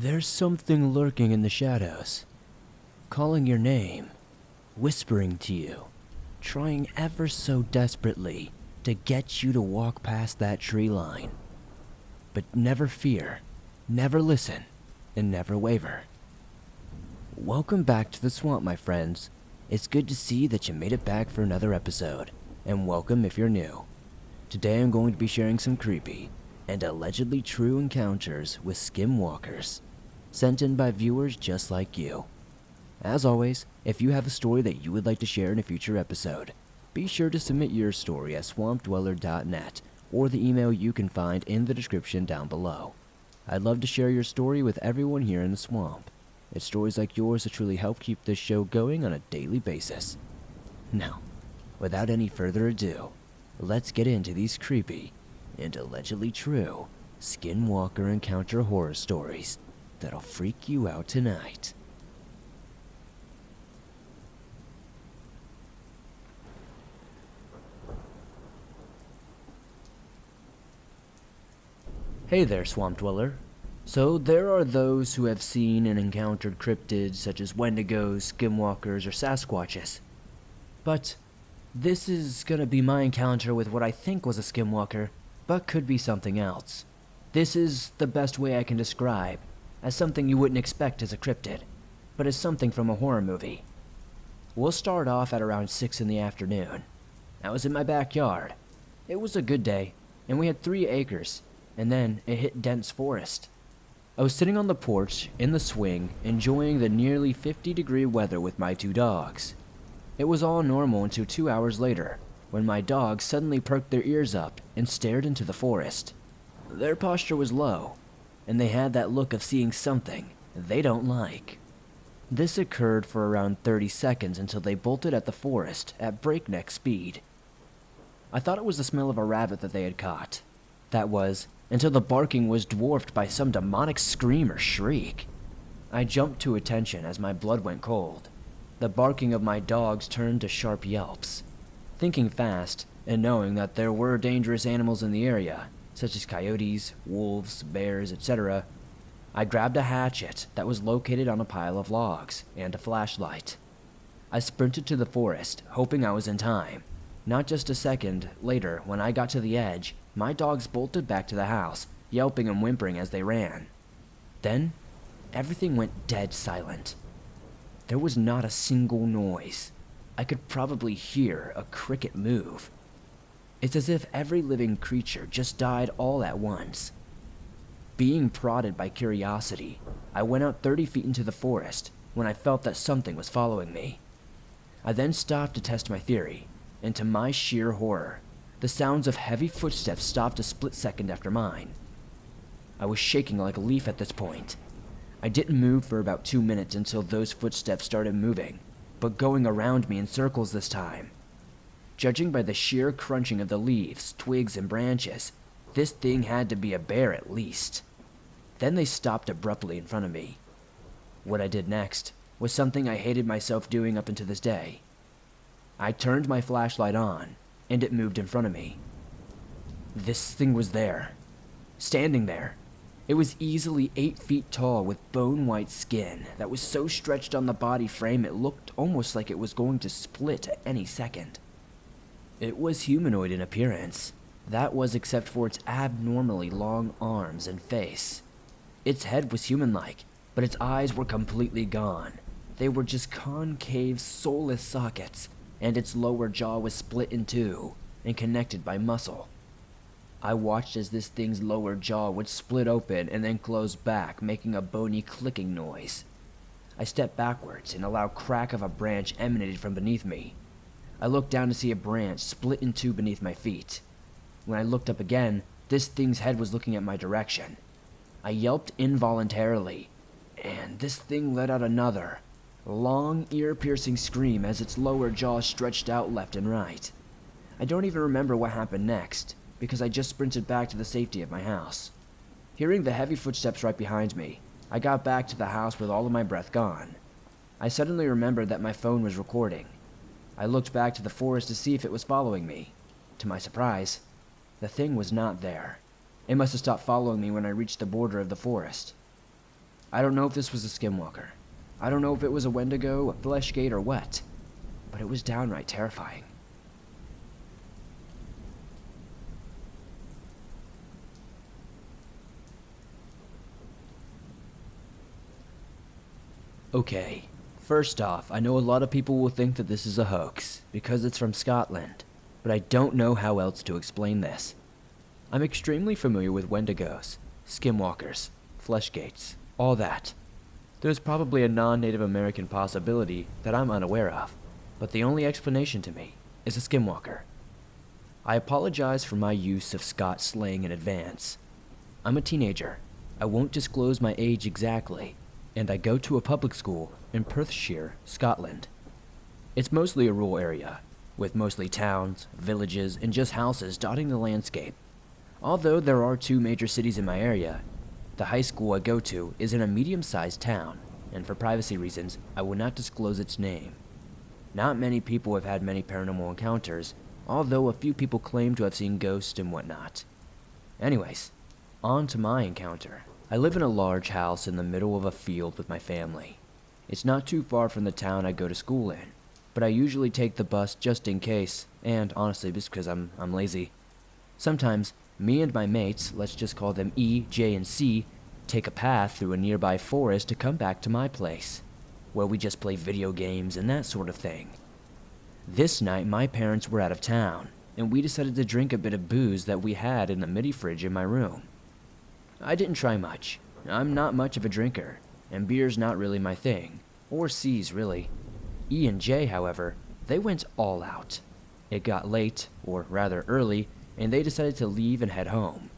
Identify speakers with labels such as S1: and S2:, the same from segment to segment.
S1: There's something lurking in the shadows, calling your name, whispering to you, trying ever so desperately to get you to walk past that tree line. But never fear, never listen, and never waver. Welcome back to the swamp, my friends. It's good to see that you made it back for another episode, and welcome if you're new. Today I'm going to be sharing some creepy and allegedly true encounters with Skinwalkers, sent in by viewers just like you. As always, if you have a story that you would like to share in a future episode, be sure to submit your story at swampdweller.net or the email you can find in the description down below. I'd love to share your story with everyone here in the swamp. It's stories like yours that truly help keep this show going on a daily basis. Now, without any further ado, let's get into these creepy and allegedly true Skinwalker encounter horror stories that'll freak you out tonight. Hey there, Swamp Dweller. So there are those who have seen and encountered cryptids such as Wendigos, Skinwalkers, or Sasquatches. But this is gonna be my encounter with what I think was a Skinwalker, but could be something else. This is the best way I can describe, as something you wouldn't expect as a cryptid, but as something from a horror movie. We'll start off at around 6 in the afternoon. I was in my backyard. It was a good day, and we had 3 acres, and then it hit dense forest. I was sitting on the porch, in the swing, enjoying the nearly 50-degree weather with my 2 dogs. It was all normal until 2 hours later, when my dogs suddenly perked their ears up and stared into the forest. Their posture was low, and they had that look of seeing something they don't like. This occurred for around 30 seconds until they bolted at the forest at breakneck speed. I thought it was the smell of a rabbit that they had caught. That was, until the barking was dwarfed by some demonic scream or shriek. I jumped to attention as my blood went cold. The barking of my dogs turned to sharp yelps. Thinking fast, and knowing that there were dangerous animals in the area, such as coyotes, wolves, bears, etc., I grabbed a hatchet that was located on a pile of logs, and a flashlight. I sprinted to the forest, hoping I was in time. Not just a second later, when I got to the edge, my dogs bolted back to the house, yelping and whimpering as they ran. Then, everything went dead silent. There was not a single noise. I could probably hear a cricket move. It's as if every living creature just died all at once. Being prodded by curiosity, I went out 30 feet into the forest when I felt that something was following me. I then stopped to test my theory, and to my sheer horror, the sounds of heavy footsteps stopped a split second after mine. I was shaking like a leaf at this point. I didn't move for about 2 minutes until those footsteps started moving, but going around me in circles this time. Judging by the sheer crunching of the leaves, twigs, and branches, this thing had to be a bear at least. Then they stopped abruptly in front of me. What I did next was something I hated myself doing up until this day. I turned my flashlight on, and it moved in front of me. This thing was there, standing there. It was easily 8 feet tall with bone-white skin that was so stretched on the body frame it looked almost like it was going to split at any second. It was humanoid in appearance. That was except for its abnormally long arms and face. Its head was human-like, but its eyes were completely gone. They were just concave, soulless sockets, and its lower jaw was split in 2 and connected by muscle. I watched as this thing's lower jaw would split open and then close back, making a bony clicking noise. I stepped backwards, and a loud crack of a branch emanated from beneath me. I looked down to see a branch split in 2 beneath my feet. When I looked up again, this thing's head was looking at my direction. I yelped involuntarily, and this thing let out another, long, ear-piercing scream as its lower jaw stretched out left and right. I don't even remember what happened next, because I just sprinted back to the safety of my house. Hearing the heavy footsteps right behind me, I got back to the house with all of my breath gone. I suddenly remembered that my phone was recording. I looked back to the forest to see if it was following me. To my surprise, the thing was not there. It must have stopped following me when I reached the border of the forest. I don't know if this was a Skinwalker. I don't know if it was a Wendigo, a Fleshgate, or what. But it was downright terrifying. Okay, first off, I know a lot of people will think that this is a hoax, because it's from Scotland, but I don't know how else to explain this. I'm extremely familiar with Wendigos, Skinwalkers, Fleshgates, all that. There's probably a non-Native American possibility that I'm unaware of, but the only explanation to me is a Skinwalker. I apologize for my use of Scot slang in advance. I'm a teenager. I won't disclose my age exactly, and I go to a public school in Perthshire, Scotland. It's mostly a rural area, with mostly towns, villages, and just houses dotting the landscape. Although there are 2 major cities in my area, the high school I go to is in a medium-sized town, and for privacy reasons, I will not disclose its name. Not many people have had many paranormal encounters, although a few people claim to have seen ghosts and whatnot. Anyways, on to my encounter. I live in a large house in the middle of a field with my family. It's not too far from the town I go to school in, but I usually take the bus just in case, and honestly just because I'm lazy. Sometimes, me and my mates, let's just call them E, J, and C, take a path through a nearby forest to come back to my place, where we just play video games and that sort of thing. This night, my parents were out of town, and we decided to drink a bit of booze that we had in the mini fridge in my room. I didn't try much. I'm not much of a drinker, and beer's not really my thing, or C's really. E and J, however, they went all out. It got late, or rather early, and they decided to leave and head home.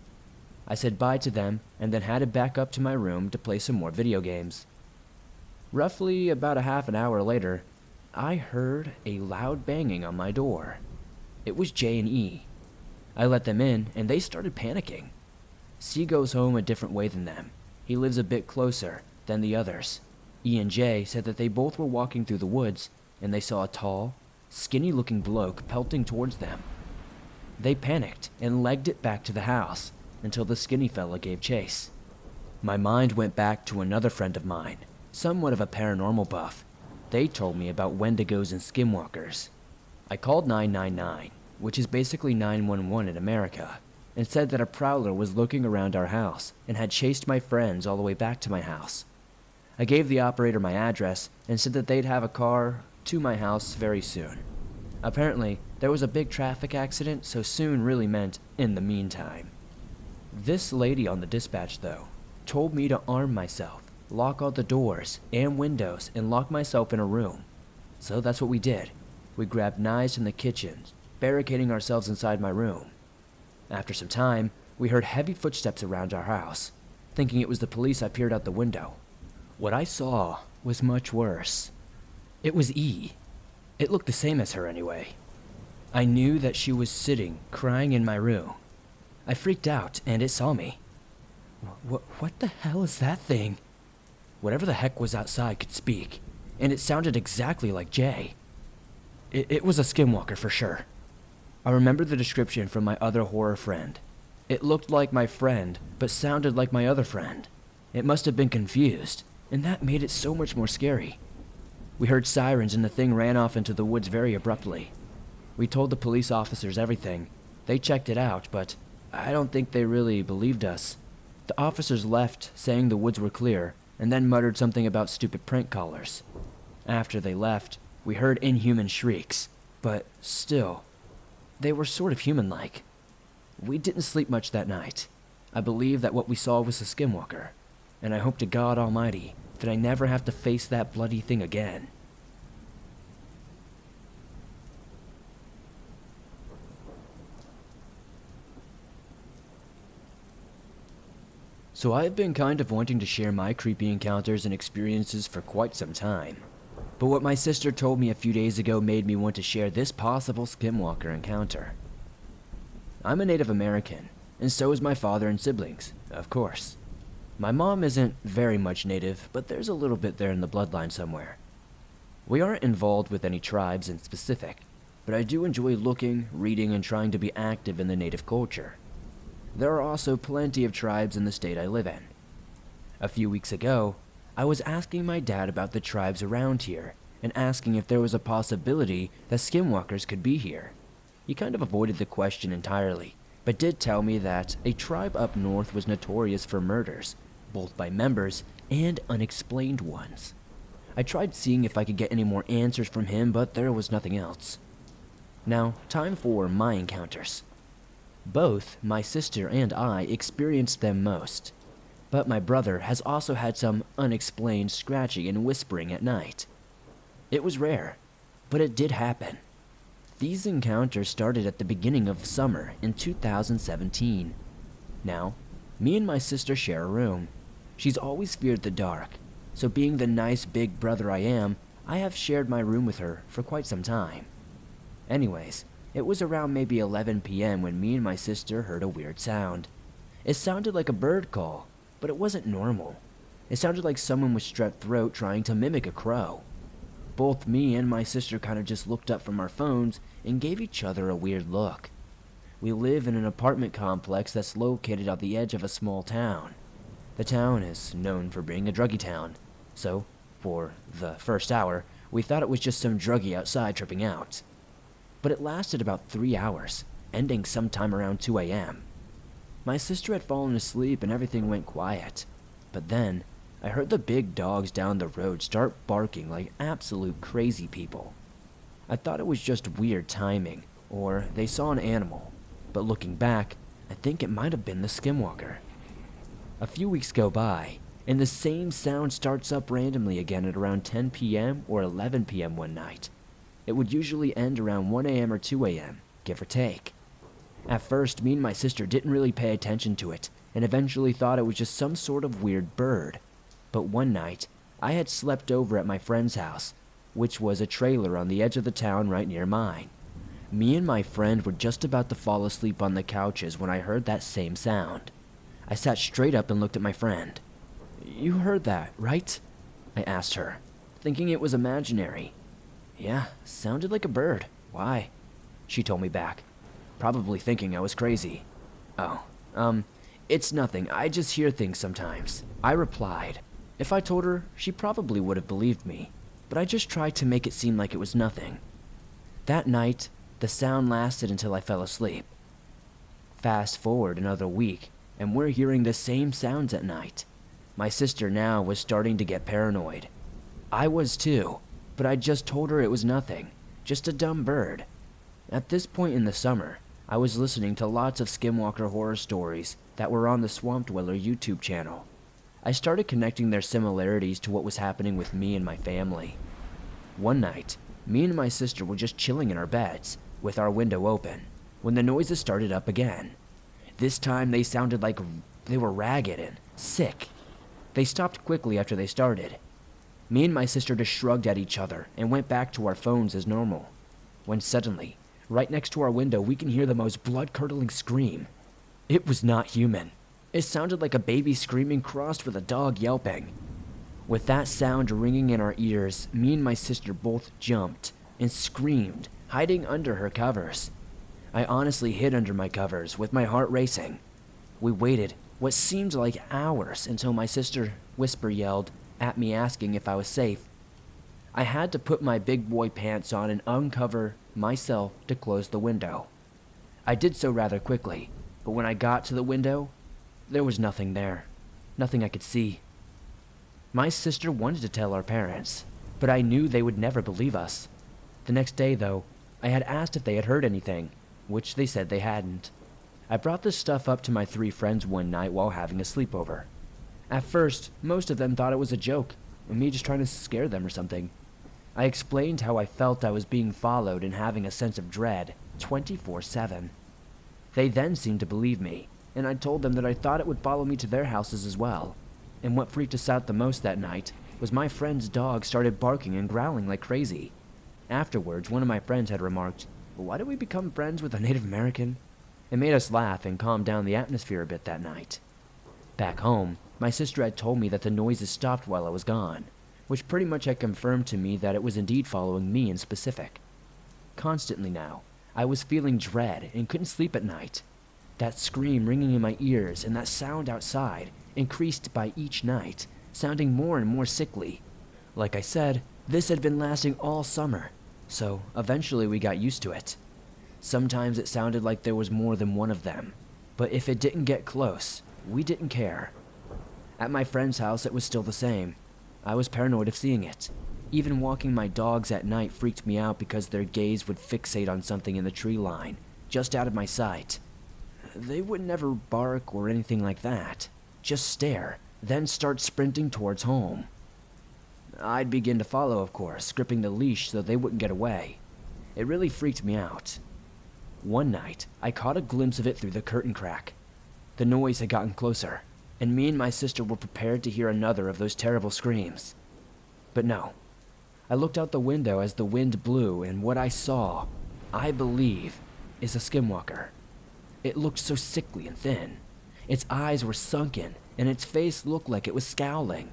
S1: I said bye to them, and then headed back up to my room to play some more video games. Roughly about a half an hour later, I heard a loud banging on my door. It was J and E. I let them in, and they started panicking. C goes home a different way than them. He lives a bit closer than the others. E and J said that they both were walking through the woods, and they saw a tall, skinny-looking bloke pelting towards them. They panicked and legged it back to the house until the skinny fella gave chase. My mind went back to another friend of mine, somewhat of a paranormal buff. They told me about Wendigos and Skinwalkers. I called 999, which is basically 911 in America, and said that a prowler was looking around our house and had chased my friends all the way back to my house. I gave the operator my address and said that they'd have a car to my house very soon. Apparently, there was a big traffic accident, so soon really meant in the meantime. This lady on the dispatch, though, told me to arm myself, lock all the doors and windows, and lock myself in a room. So that's what we did. We grabbed knives from the kitchen, barricading ourselves inside my room. After some time, we heard heavy footsteps around our house. Thinking it was the police, I peered out the window. What I saw was much worse. It was E. It looked the same as her anyway. I knew that she was sitting, crying in my room. I freaked out, and it saw me. What the hell is that thing? Whatever the heck was outside could speak, and it sounded exactly like Jay. It was a Skinwalker for sure. I remember the description from my other horror friend. It looked like my friend, but sounded like my other friend. It must have been confused, and that made it so much more scary. We heard sirens and the thing ran off into the woods very abruptly. We told the police officers everything. They checked it out, but I don't think they really believed us. The officers left, saying the woods were clear, and then muttered something about stupid prank callers. After they left, we heard inhuman shrieks, but still, they were sort of human-like. We didn't sleep much that night. I believe that what we saw was a Skinwalker, and I hope to God Almighty that I never have to face that bloody thing again. So I've been kind of wanting to share my creepy encounters and experiences for quite some time. But what my sister told me a few days ago made me want to share this possible Skinwalker encounter. I'm a Native American, and so is my father and siblings, of course. My mom isn't very much Native, but there's a little bit there in the bloodline somewhere. We aren't involved with any tribes in specific, but I do enjoy looking, reading, and trying to be active in the Native culture. There are also plenty of tribes in the state I live in. A few weeks ago, I was asking my dad about the tribes around here, and asking if there was a possibility that Skinwalkers could be here. He kind of avoided the question entirely, but did tell me that a tribe up north was notorious for murders, both by members and unexplained ones. I tried seeing if I could get any more answers from him, but there was nothing else. Now, time for my encounters. Both my sister and I experienced them most, but my brother has also had some unexplained scratching and whispering at night. It was rare, but it did happen. These encounters started at the beginning of summer in 2017. Now, me and my sister share a room. She's always feared the dark, so being the nice big brother I am, I have shared my room with her for quite some time. Anyways, it was around maybe 11 p.m. when me and my sister heard a weird sound. It sounded like a bird call, but it wasn't normal. It sounded like someone with strep throat trying to mimic a crow. Both me and my sister kind of just looked up from our phones and gave each other a weird look. We live in an apartment complex that's located on the edge of a small town. The town is known for being a druggie town, so, for the first hour, we thought it was just some druggie outside tripping out. But it lasted about 3 hours, ending sometime around 2 a.m. My sister had fallen asleep and everything went quiet, but then I heard the big dogs down the road start barking like absolute crazy people. I thought it was just weird timing, or they saw an animal, but looking back, I think it might have been the Skinwalker. A few weeks go by, and the same sound starts up randomly again at around 10 p.m. or 11 p.m. one night. It would usually end around 1 a.m. or 2 a.m., give or take. At first, me and my sister didn't really pay attention to it, and eventually thought it was just some sort of weird bird. But one night, I had slept over at my friend's house, which was a trailer on the edge of the town right near mine. Me and my friend were just about to fall asleep on the couches when I heard that same sound. I sat straight up and looked at my friend. "You heard that, right?" I asked her, thinking it was imaginary. "Yeah, sounded like a bird. Why?" She told me back, probably thinking I was crazy. "Oh, it's nothing. I just hear things sometimes," I replied. If I told her, she probably would have believed me, but I just tried to make it seem like it was nothing. That night, the sound lasted until I fell asleep. Fast forward another week, and we're hearing the same sounds at night. My sister now was starting to get paranoid. I was too, but I just told her it was nothing, just a dumb bird. At this point in the summer, I was listening to lots of Skinwalker horror stories that were on the Swamp Dweller YouTube channel. I started connecting their similarities to what was happening with me and my family. One night, me and my sister were just chilling in our beds, with our window open, when the noises started up again. This time they sounded like they were ragged and sick. They stopped quickly after they started. Me and my sister just shrugged at each other and went back to our phones as normal, when suddenly, right next to our window, we can hear the most blood-curdling scream. It was not human. It sounded like a baby screaming crossed with a dog yelping. With that sound ringing in our ears, me and my sister both jumped and screamed, hiding under her covers. I honestly hid under my covers, with my heart racing. We waited what seemed like hours until my sister whisper yelled at me asking if I was safe. I had to put my big boy pants on and uncover myself to close the window. I did so rather quickly, but when I got to the window, there was nothing there. Nothing I could see. My sister wanted to tell our parents, but I knew they would never believe us. The next day, though, I had asked if they had heard anything, which they said they hadn't. I brought this stuff up to my 3 friends one night while having a sleepover. At first, most of them thought it was a joke, and me just trying to scare them or something. I explained how I felt I was being followed and having a sense of dread 24/7. They then seemed to believe me, and I told them that I thought it would follow me to their houses as well. And what freaked us out the most that night was my friend's dog started barking and growling like crazy. Afterwards, one of my friends had remarked, "Why did we become friends with a Native American?" It made us laugh and calmed down the atmosphere a bit that night. Back home, my sister had told me that the noises stopped while I was gone, which pretty much had confirmed to me that it was indeed following me in specific. Constantly now, I was feeling dread and couldn't sleep at night. That scream ringing in my ears and that sound outside, increased by each night, sounding more and more sickly. Like I said, this had been lasting all summer, so eventually we got used to it. Sometimes it sounded like there was more than one of them, but if it didn't get close, we didn't care. At my friend's house, it was still the same. I was paranoid of seeing it. Even walking my dogs at night freaked me out because their gaze would fixate on something in the tree line, just out of my sight. They would never bark or anything like that, just stare, then start sprinting towards home. I'd begin to follow, of course, gripping the leash so they wouldn't get away. It really freaked me out. One night, I caught a glimpse of it through the curtain crack. The noise had gotten closer, and me and my sister were prepared to hear another of those terrible screams. But no. I looked out the window as the wind blew, and what I saw, I believe, is a Skinwalker. It looked so sickly and thin. Its eyes were sunken, and its face looked like it was scowling.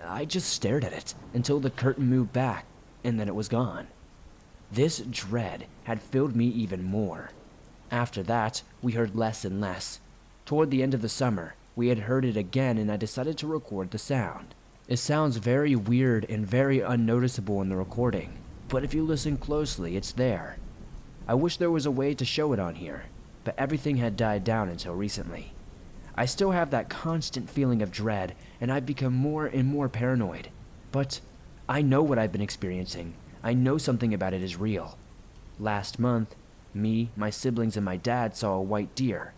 S1: I just stared at it until the curtain moved back, and then it was gone. This dread had filled me even more. After that, we heard less and less. Toward the end of the summer, we had heard it again, and I decided to record the sound. It sounds very weird and very unnoticeable in the recording, but if you listen closely, it's there. I wish there was a way to show it on here, but everything had died down until recently. I still have that constant feeling of dread, and I've become more and more paranoid. But I know what I've been experiencing. I know something about it is real. Last month, me, my siblings, and my dad saw a white deer.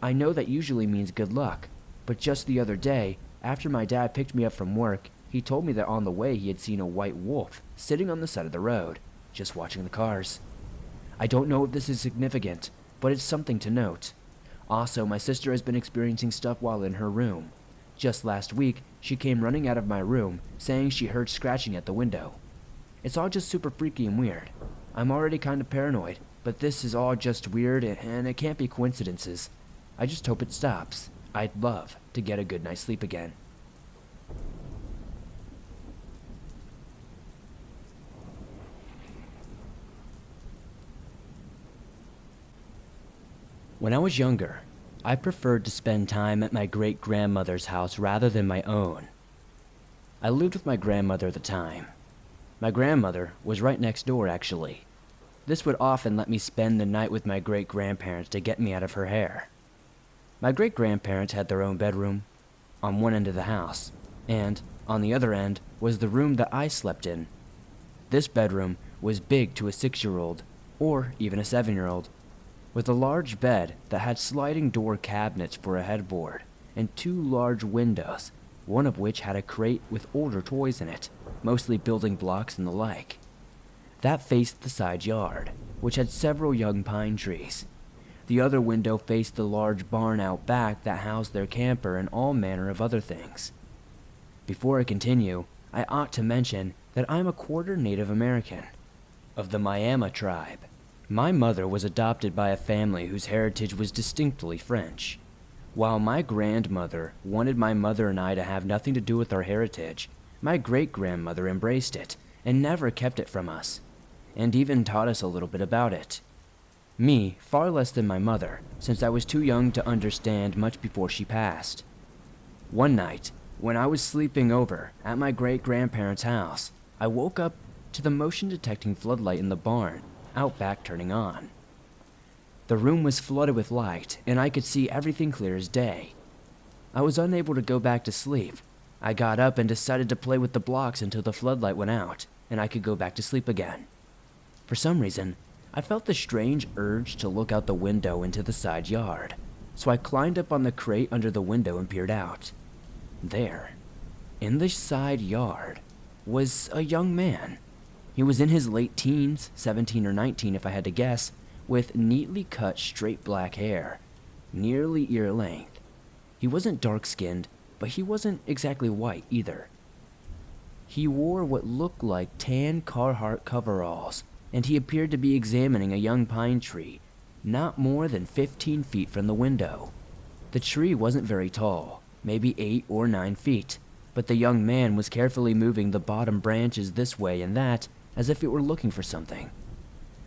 S1: I know that usually means good luck, but just the other day, after my dad picked me up from work, he told me that on the way he had seen a white wolf sitting on the side of the road, just watching the cars. I don't know if this is significant, but it's something to note. Also, my sister has been experiencing stuff while in her room. Just last week, she came running out of my room, saying she heard scratching at the window. It's all just super freaky and weird. I'm already kind of paranoid, but this is all just weird and it can't be coincidences. I just hope it stops. I'd love to get a good night's sleep again. When I was younger, I preferred to spend time at my great-grandmother's house rather than my own. I lived with my grandmother at the time. My grandmother was right next door, actually. This would often let me spend the night with my great-grandparents to get me out of her hair. My great-grandparents had their own bedroom on one end of the house, and on the other end was the room that I slept in. This bedroom was big to a 6-year-old, or even a 7-year-old, with a large bed that had sliding door cabinets for a headboard, and 2 large windows, one of which had a crate with older toys in it, mostly building blocks and the like. That faced the side yard, which had several young pine trees. The other window faced the large barn out back that housed their camper and all manner of other things. Before I continue, I ought to mention that I'm a quarter Native American, of the Miami tribe. My mother was adopted by a family whose heritage was distinctly French. While my grandmother wanted my mother and I to have nothing to do with our heritage, my great-grandmother embraced it and never kept it from us, and even taught us a little bit about it. Me, far less than my mother, since I was too young to understand much before she passed. One night, when I was sleeping over at my great-grandparents' house, I woke up to the motion-detecting floodlight in the barn out back turning on. The room was flooded with light, and I could see everything clear as day. I was unable to go back to sleep. I got up and decided to play with the blocks until the floodlight went out, and I could go back to sleep again. For some reason, I felt the strange urge to look out the window into the side yard, so I climbed up on the crate under the window and peered out. There, in the side yard, was a young man. He was in his late teens, 17 or 19 if I had to guess, with neatly cut straight black hair, nearly ear length. He wasn't dark-skinned, but he wasn't exactly white either. He wore what looked like tan Carhartt coveralls, and he appeared to be examining a young pine tree, not more than 15 feet from the window. The tree wasn't very tall, maybe 8 or 9 feet, but the young man was carefully moving the bottom branches this way and that, as if it were looking for something.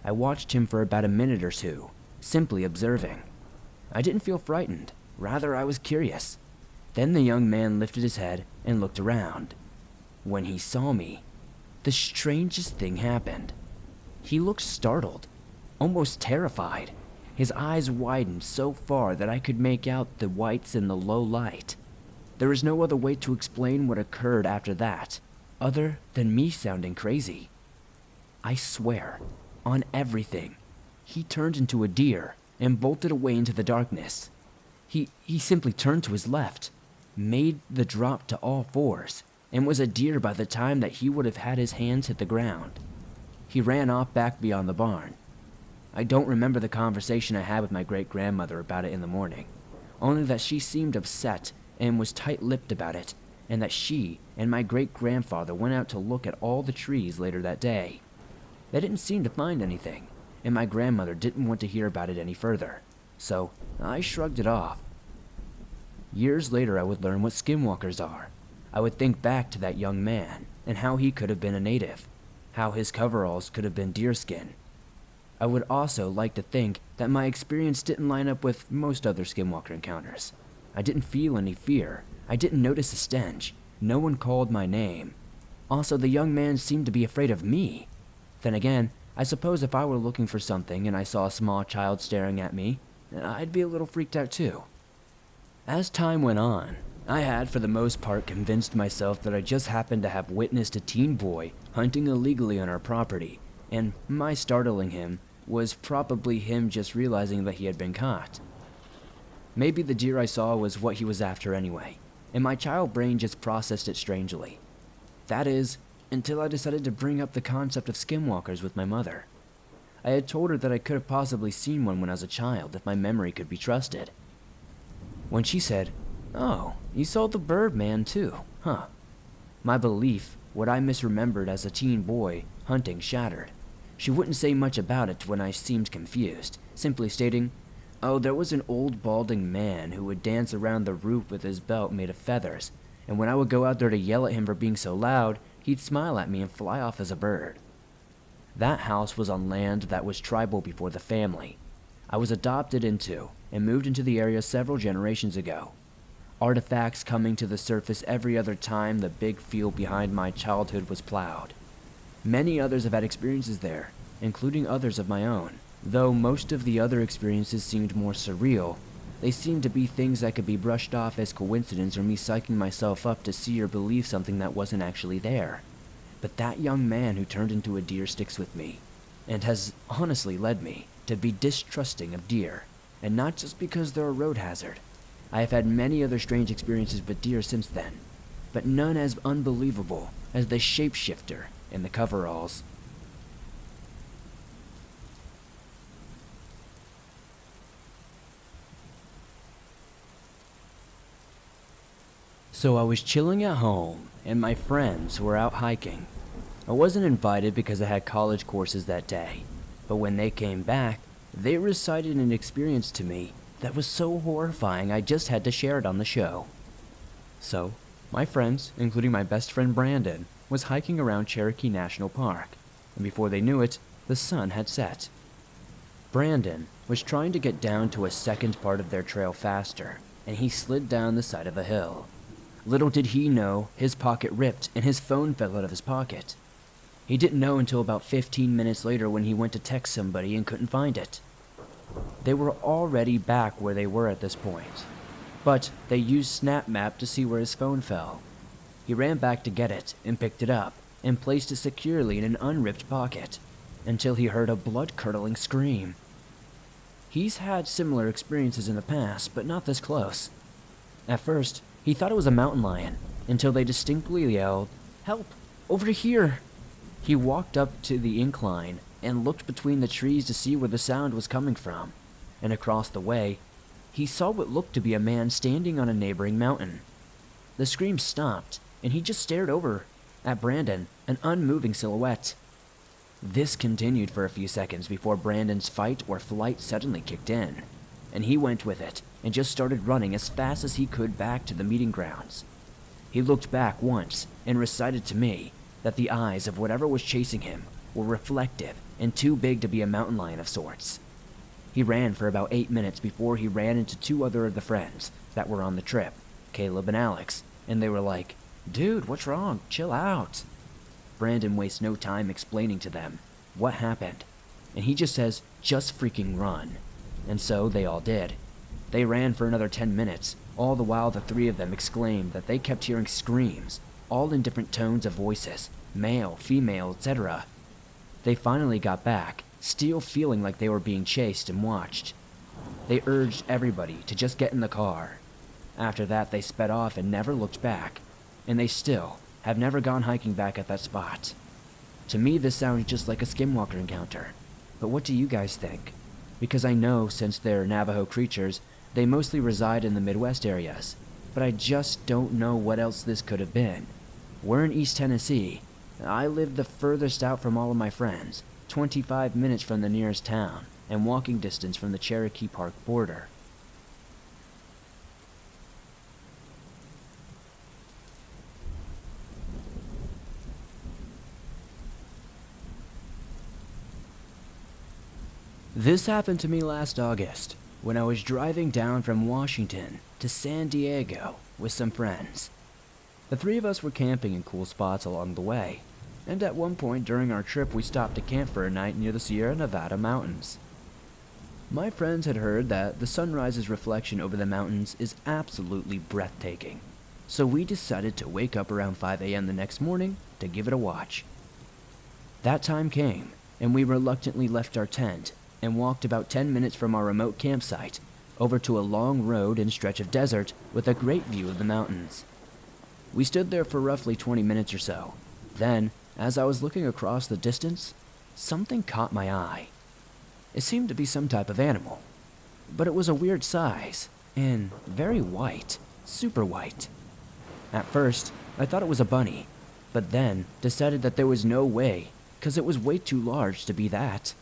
S1: I watched him for about a minute or two, simply observing. I didn't feel frightened, rather I was curious. Then the young man lifted his head and looked around. When he saw me, the strangest thing happened. He looked startled, almost terrified. His eyes widened so far that I could make out the whites in the low light. There is no other way to explain what occurred after that, other than me sounding crazy. I swear, on everything, he turned into a deer and bolted away into the darkness. He simply turned to his left, made the drop to all fours, and was a deer by the time that he would have had his hands hit the ground. He ran off back beyond the barn. I don't remember the conversation I had with my great-grandmother about it in the morning, only that she seemed upset and was tight-lipped about it, and that she and my great-grandfather went out to look at all the trees later that day. They didn't seem to find anything, and my grandmother didn't want to hear about it any further, so I shrugged it off. Years later, I would learn what Skinwalkers are. I would think back to that young man and how he could have been a native, how his coveralls could have been deerskin. I would also like to think that my experience didn't line up with most other Skinwalker encounters. I didn't feel any fear. I didn't notice a stench. No one called my name. Also, the young man seemed to be afraid of me. Then again, I suppose if I were looking for something and I saw a small child staring at me, I'd be a little freaked out too. As time went on, I had for the most part convinced myself that I just happened to have witnessed a teen boy hunting illegally on our property, and my startling him was probably him just realizing that he had been caught. Maybe the deer I saw was what he was after anyway, and my child brain just processed it strangely. That is, until I decided to bring up the concept of skinwalkers with my mother. I had told her that I could have possibly seen one when I was a child if my memory could be trusted. When she said, "Oh, you saw the bird man too, huh?" My belief, what I misremembered as a teen boy hunting, shattered. She wouldn't say much about it when I seemed confused, simply stating, "Oh, there was an old balding man who would dance around the roof with his belt made of feathers, and when I would go out there to yell at him for being so loud, he'd smile at me and fly off as a bird." That house was on land that was tribal before the family. I was adopted into and moved into the area several generations ago. Artifacts coming to the surface every other time the big field behind my childhood was plowed. Many others have had experiences there, including others of my own. Though most of the other experiences seemed more surreal, they seemed to be things that could be brushed off as coincidence or me psyching myself up to see or believe something that wasn't actually there. But that young man who turned into a deer sticks with me, and has honestly led me to be distrusting of deer, and not just because they're a road hazard. I have had many other strange experiences with deer since then, but none as unbelievable as the shapeshifter in the coveralls. So I was chilling at home, and my friends were out hiking. I wasn't invited because I had college courses that day, but when they came back, they recited an experience to me that was so horrifying I just had to share it on the show. So, my friends, including my best friend Brandon, was hiking around Cherokee National Park, and before they knew it, the sun had set. Brandon was trying to get down to a second part of their trail faster, and he slid down the side of a hill. Little did he know, his pocket ripped and his phone fell out of his pocket. He didn't know until about 15 minutes later when he went to text somebody and couldn't find it. They were already back where they were at this point, but they used Snap Map to see where his phone fell. He ran back to get it and picked it up and placed it securely in an unripped pocket until he heard a blood-curdling scream. He's had similar experiences in the past, but not this close. At first, he thought it was a mountain lion until they distinctly yelled, "Help! Over here!" He walked up to the incline and looked between the trees to see where the sound was coming from, and across the way, he saw what looked to be a man standing on a neighboring mountain. The scream stopped, and he just stared over at Brandon, an unmoving silhouette. This continued for a few seconds before Brandon's fight or flight suddenly kicked in, and he went with it and just started running as fast as he could back to the meeting grounds. He looked back once and recited to me that the eyes of whatever was chasing him were reflective and too big to be a mountain lion of sorts. He ran for about 8 minutes before he ran into 2 other of the friends that were on the trip, Caleb and Alex, and they were like, "Dude, what's wrong? Chill out." Brandon wastes no time explaining to them what happened, and he just says, "Just freaking run." And so they all did. They ran for another 10 minutes, all the while the three of them exclaimed that they kept hearing screams, all in different tones of voices, male, female, etc. They finally got back, still feeling like they were being chased and watched. They urged everybody to just get in the car. After that, they sped off and never looked back, and they still have never gone hiking back at that spot. To me, this sounds just like a Skinwalker encounter, but what do you guys think? Because I know since they're Navajo creatures, they mostly reside in the Midwest areas, but I just don't know what else this could have been. We're in East Tennessee. I live the furthest out from all of my friends, 25 minutes from the nearest town, and walking distance from the Cherokee Park border. This happened to me last August, when I was driving down from Washington to San Diego with some friends. The three of us were camping in cool spots along the way, and at one point during our trip we stopped to camp for a night near the Sierra Nevada mountains. My friends had heard that the sunrise's reflection over the mountains is absolutely breathtaking, so we decided to wake up around 5 a.m. the next morning to give it a watch. That time came, and we reluctantly left our tent and walked about 10 minutes from our remote campsite over to a long road and stretch of desert with a great view of the mountains. We stood there for roughly 20 minutes or so. Then, as I was looking across the distance, something caught my eye. It seemed to be some type of animal, but it was a weird size and very white, super white. At first, I thought it was a bunny, but then decided that there was no way, because it was way too large to be that.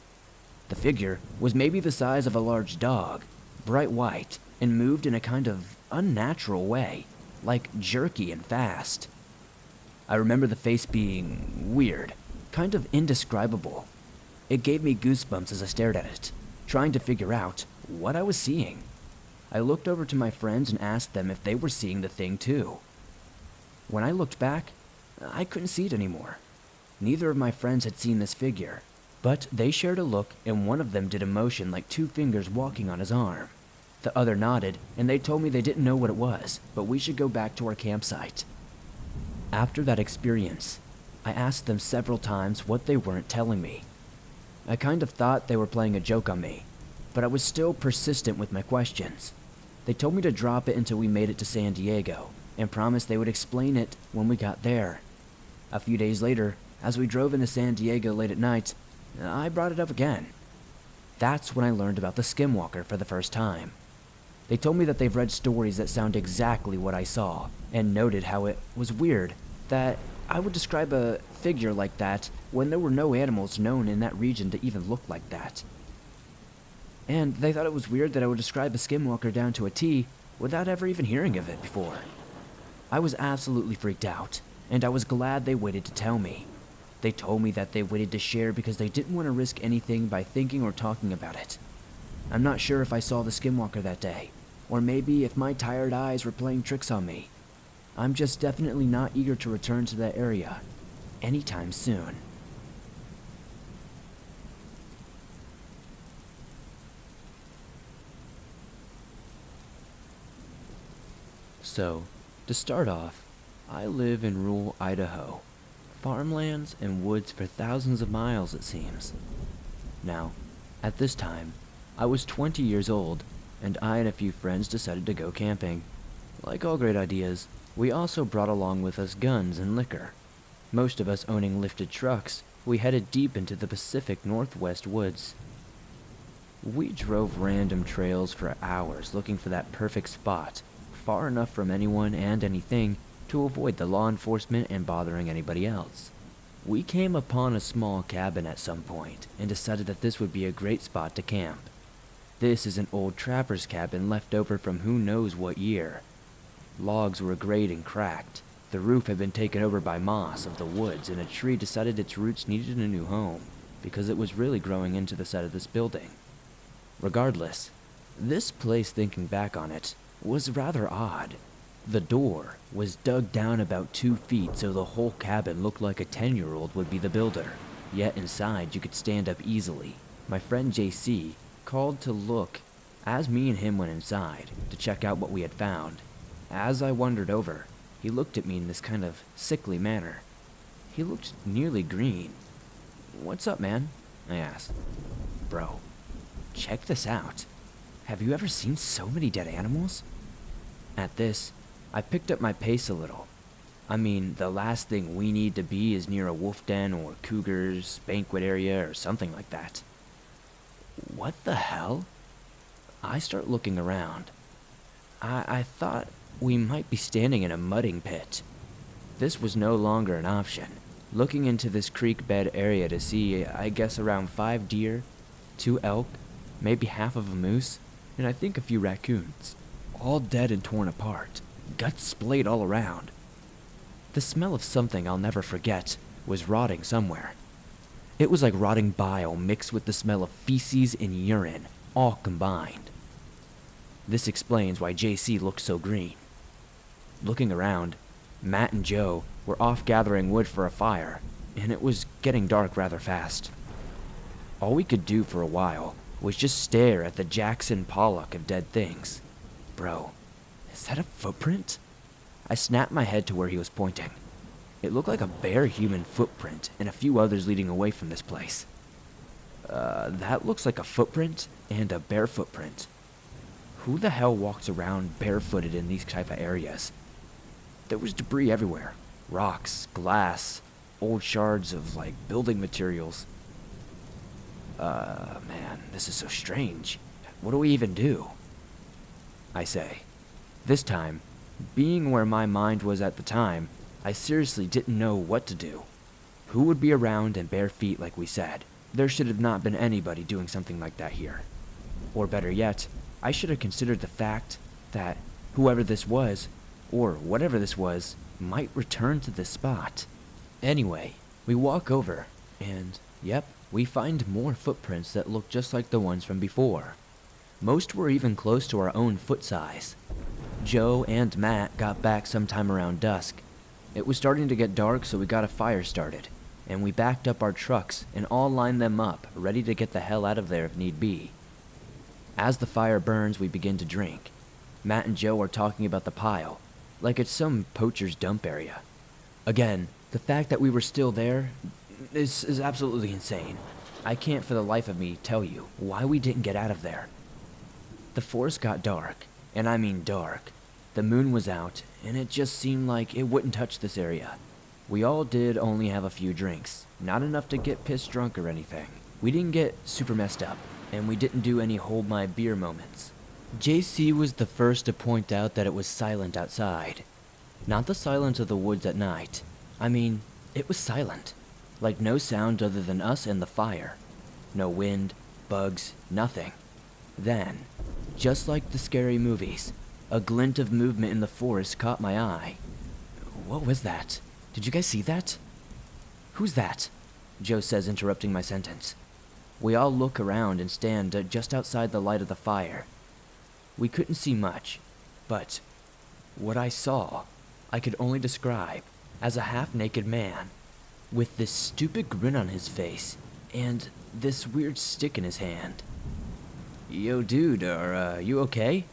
S1: The figure was maybe the size of a large dog, bright white, and moved in a kind of unnatural way, like jerky and fast. I remember the face being weird, kind of indescribable. It gave me goosebumps as I stared at it, trying to figure out what I was seeing. I looked over to my friends and asked them if they were seeing the thing too. When I looked back, I couldn't see it anymore. Neither of my friends had seen this figure, but they shared a look and one of them did a motion like two fingers walking on his arm. The other nodded, and they told me they didn't know what it was, but we should go back to our campsite. After that experience, I asked them several times what they weren't telling me. I kind of thought they were playing a joke on me, but I was still persistent with my questions. They told me to drop it until we made it to San Diego, and promised they would explain it when we got there. A few days later, as we drove into San Diego late at night, I brought it up again. That's when I learned about the Skinwalker for the first time. They told me that they've read stories that sound exactly what I saw, and noted how it was weird that I would describe a figure like that when there were no animals known in that region to even look like that. And they thought it was weird that I would describe a Skinwalker down to a T without ever even hearing of it before. I was absolutely freaked out, and I was glad they waited to tell me. They told me that they waited to share because they didn't want to risk anything by thinking or talking about it. I'm not sure if I saw the Skinwalker that day, or maybe if my tired eyes were playing tricks on me. I'm just definitely not eager to return to that area anytime soon. So, to start off, I live in rural Idaho. Farmlands and woods for thousands of miles, it seems. Now, at this time, I was 20 years old, and I and a few friends decided to go camping. Like all great ideas, we also brought along with us guns and liquor. Most of us owning lifted trucks, we headed deep into the Pacific Northwest woods. We drove random trails for hours looking for that perfect spot, far enough from anyone and anything to avoid the law enforcement and bothering anybody else. We came upon a small cabin at some point and decided that this would be a great spot to camp. This is an old trapper's cabin left over from who knows what year. Logs were grayed and cracked. The roof had been taken over by moss of the woods, and a tree decided its roots needed a new home because it was really growing into the side of this building. Regardless, this place, thinking back on it, was rather odd. The door was dug down about 2 feet, so the whole cabin looked like a 10-year-old would be the builder. Yet inside you could stand up easily. My friend JC called to look as me and him went inside to check out what we had found. As I wandered over, he looked at me in this kind of sickly manner. He looked nearly green. "What's up, man?" I asked. "Bro, check this out. Have you ever seen so many dead animals?" At this, I picked up my pace a little. I mean, the last thing we need to be is near a wolf den or cougars, banquet area, or something like that. What the hell? I start looking around. I thought we might be standing in a mudding pit. This was no longer an option. Looking into this creek bed area to see, I guess, around 5 deer, 2 elk, maybe half of a moose, and I think a few raccoons. All dead and torn apart, guts splayed all around. The smell of something I'll never forget was rotting somewhere. It was like rotting bile mixed with the smell of feces and urine, all combined. This explains why JC looked so green. Looking around, Matt and Joe were off gathering wood for a fire, and it was getting dark rather fast. All we could do for a while was just stare at the Jackson Pollock of dead things. Bro, is that a footprint? I snapped my head to where he was pointing. It looked like a bare human footprint and a few others leading away from this place. That looks like a footprint and a bare footprint. Who the hell walks around barefooted in these type of areas? There was debris everywhere. Rocks, glass, old shards of, building materials. Man, this is so strange. What do we even do? I say. This time, being where my mind was at the time, I seriously didn't know what to do. Who would be around in bare feet like we said? There should have not been anybody doing something like that here. Or better yet, I should have considered the fact that whoever this was, or whatever this was, might return to this spot. Anyway, we walk over, and yep, we find more footprints that look just like the ones from before. Most were even close to our own foot size. Joe and Matt got back sometime around dusk. It was starting to get dark, so we got a fire started, and we backed up our trucks and all lined them up, ready to get the hell out of there if need be. As the fire burns, we begin to drink. Matt and Joe are talking about the pile, like it's some poacher's dump area. Again, the fact that we were still there is absolutely insane. I can't for the life of me tell you why we didn't get out of there. The forest got dark, and I mean dark. The moon was out, and it just seemed like it wouldn't touch this area. We all did only have a few drinks, not enough to get pissed drunk or anything. We didn't get super messed up, and we didn't do any hold my beer moments. JC was the first to point out that it was silent outside. Not the silence of the woods at night. I mean, it was silent. Like no sound other than us and the fire. No wind, bugs, nothing. Then, just like the scary movies, a glint of movement in the forest caught my eye. What was that? Did you guys see that? Who's that? Joe says, interrupting my sentence. We all look around and stand just outside the light of the fire. We couldn't see much, but what I saw, I could only describe as a half-naked man, with this stupid grin on his face, and this weird stick in his hand. Yo dude, are you okay?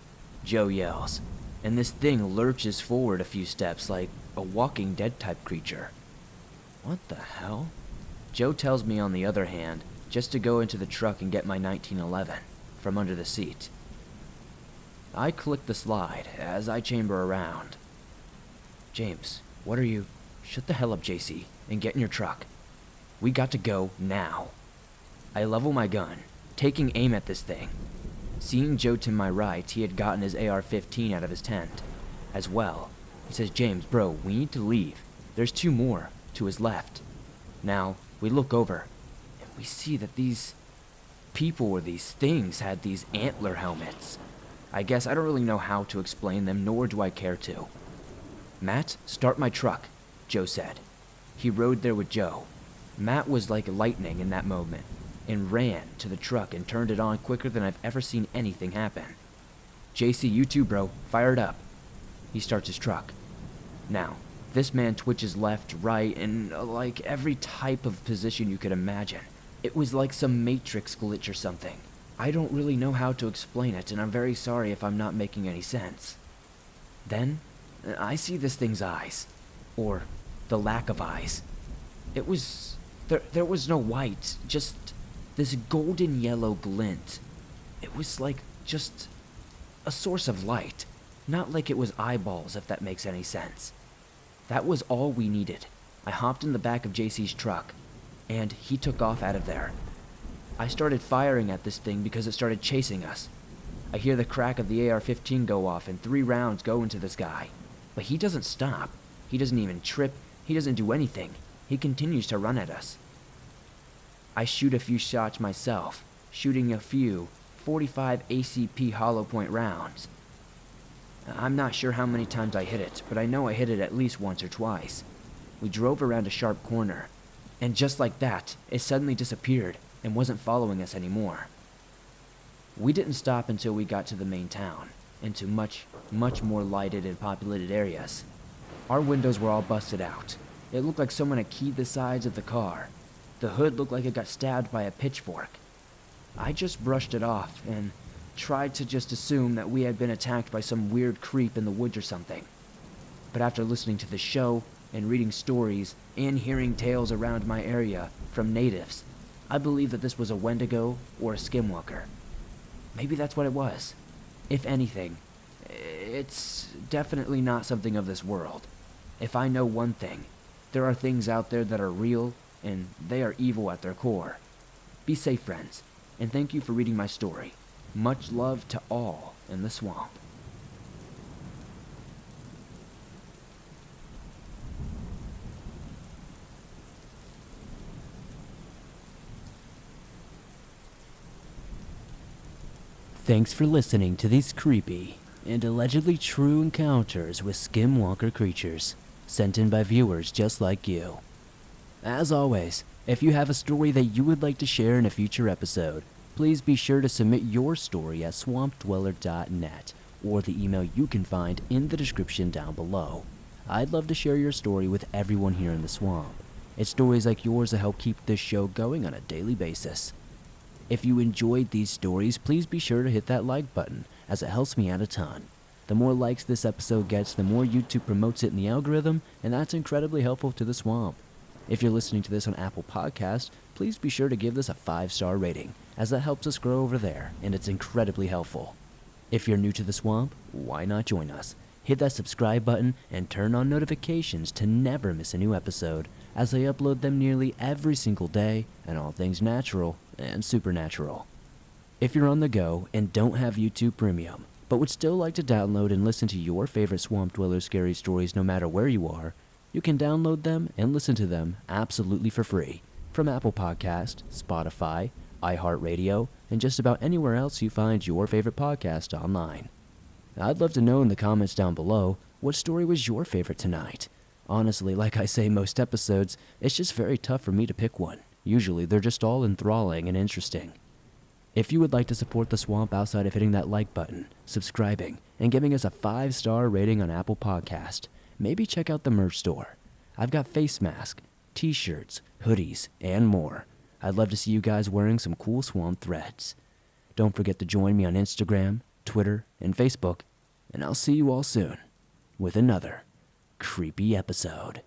S1: Joe yells, and this thing lurches forward a few steps like a Walking Dead type creature. What the hell? Joe tells me, on the other hand, just to go into the truck and get my 1911 from under the seat. I click the slide as I chamber around. James, what are you? Shut the hell up, JC, and get in your truck. We got to go now. I level my gun, taking aim at this thing. Seeing Joe to my right, he had gotten his AR-15 out of his tent. As well, he says, James, bro, we need to leave. There's 2 more to his left. Now, we look over, and we see that these people or these things had these antler helmets. I guess I don't really know how to explain them, nor do I care to. Matt, start my truck, Joe said. He rode there with Joe. Matt was like lightning in that moment, and ran to the truck and turned it on quicker than I've ever seen anything happen. JC, you too, bro. Fire it up. He starts his truck. Now, this man twitches left, right, and like every type of position you could imagine. It was like some Matrix glitch or something. I don't really know how to explain it, and I'm very sorry if I'm not making any sense. Then, I see this thing's eyes. Or the lack of eyes. It was... There was no white, just this golden yellow glint. It was like just a source of light. Not like it was eyeballs, if that makes any sense. That was all we needed. I hopped in the back of JC's truck, and he took off out of there. I started firing at this thing because it started chasing us. I hear the crack of the AR-15 go off and 3 rounds go into this guy. But he doesn't stop. He doesn't even trip. He doesn't do anything. He continues to run at us. I shoot a few shots myself, shooting a few 45 ACP hollow point rounds. I'm not sure how many times I hit it, but I know I hit it at least once or twice. We drove around a sharp corner, and just like that, it suddenly disappeared and wasn't following us anymore. We didn't stop until we got to the main town, into much more lighted and populated areas. Our windows were all busted out. It looked like someone had keyed the sides of the car. The hood looked like it got stabbed by a pitchfork. I just brushed it off and tried to just assume that we had been attacked by some weird creep in the woods or something. But after listening to the show and reading stories and hearing tales around my area from natives, I believe that this was a Wendigo or a Skinwalker. Maybe that's what it was. If anything, it's definitely not something of this world. If I know one thing, there are things out there that are real, and they are evil at their core. Be safe, friends, and thank you for reading my story. Much love to all in the swamp. Thanks for listening to these creepy and allegedly true encounters with Skinwalker creatures, sent in by viewers just like you. As always, if you have a story that you would like to share in a future episode, please be sure to submit your story at swampdweller.net or the email you can find in the description down below. I'd love to share your story with everyone here in the swamp. It's stories like yours that help keep this show going on a daily basis. If you enjoyed these stories, please be sure to hit that like button, as it helps me out a ton. The more likes this episode gets, the more YouTube promotes it in the algorithm, and that's incredibly helpful to the swamp. If you're listening to this on Apple Podcasts, please be sure to give this a 5-star rating, as that helps us grow over there, and it's incredibly helpful. If you're new to the swamp, why not join us? Hit that subscribe button and turn on notifications to never miss a new episode, as I upload them nearly every single day, and all things natural and supernatural. If you're on the go and don't have YouTube Premium, but would still like to download and listen to your favorite Swamp Dweller scary stories no matter where you are, you can download them and listen to them absolutely for free from Apple Podcasts, Spotify, iHeartRadio, and just about anywhere else you find your favorite podcast online. I'd love to know in the comments down below, what story was your favorite tonight? Honestly, like I say most episodes, it's just very tough for me to pick one. Usually they're just all enthralling and interesting. If you would like to support the swamp outside of hitting that like button, subscribing, and giving us a 5-star rating on Apple Podcast, maybe check out the merch store. I've got face masks, t-shirts, hoodies, and more. I'd love to see you guys wearing some cool swamp threads. Don't forget to join me on Instagram, Twitter, and Facebook, and I'll see you all soon with another creepy episode.